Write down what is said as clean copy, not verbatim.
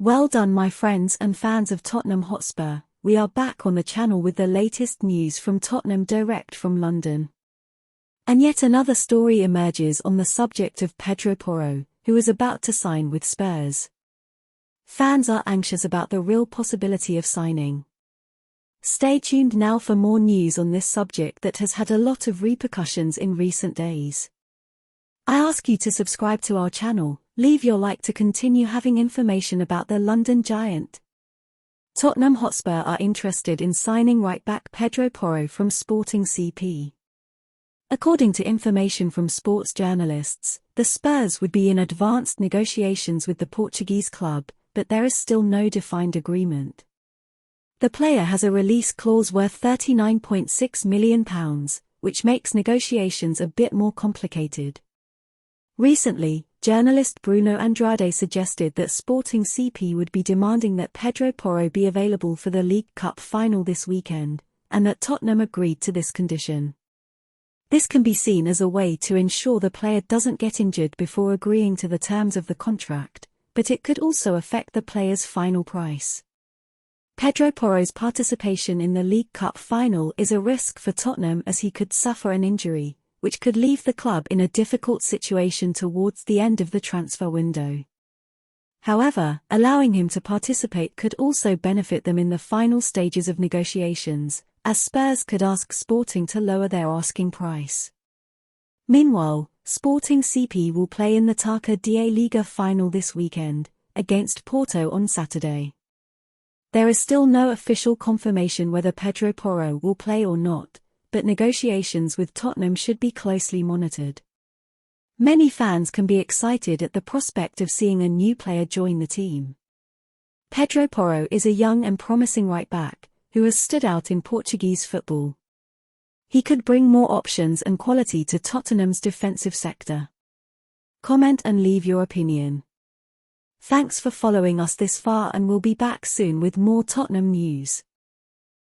Well done, my friends and fans of Tottenham Hotspur. We are back on the channel with the latest news from Tottenham direct from London. And yet another story emerges on the subject of Pedro Porro, who is about to sign with Spurs. Fans are anxious about the real possibility of signing. Stay tuned now for more news on this subject that has had a lot of repercussions in recent days. I ask you to subscribe to our channel, leave your like to continue having information about the London giant. Tottenham Hotspur are interested in signing right-back Pedro Porro from Sporting CP. According to information from sports journalists, the Spurs would be in advanced negotiations with the Portuguese club, but there is still no defined agreement. The player has a release clause worth £39.6 million, which makes negotiations a bit more complicated. Recently, journalist Bruno Andrade suggested that Sporting CP would be demanding that Pedro Porro be available for the League Cup final this weekend, and that Tottenham agreed to this condition. This can be seen as a way to ensure the player doesn't get injured before agreeing to the terms of the contract, but it could also affect the player's final price. Pedro Porro's participation in the League Cup final is a risk for Tottenham as he could suffer an injury, which could leave the club in a difficult situation towards the end of the transfer window. However, allowing him to participate could also benefit them in the final stages of negotiations, as Spurs could ask Sporting to lower their asking price. Meanwhile, Sporting CP will play in the Taça da Liga final this weekend, against Porto on Saturday. There is still no official confirmation whether Pedro Porro will play or not, but negotiations with Tottenham should be closely monitored. Many fans can be excited at the prospect of seeing a new player join the team. Pedro Porro is a young and promising right-back, who has stood out in Portuguese football. He could bring more options and quality to Tottenham's defensive sector. Comment and leave your opinion. Thanks for following us this far, and we'll be back soon with more Tottenham news.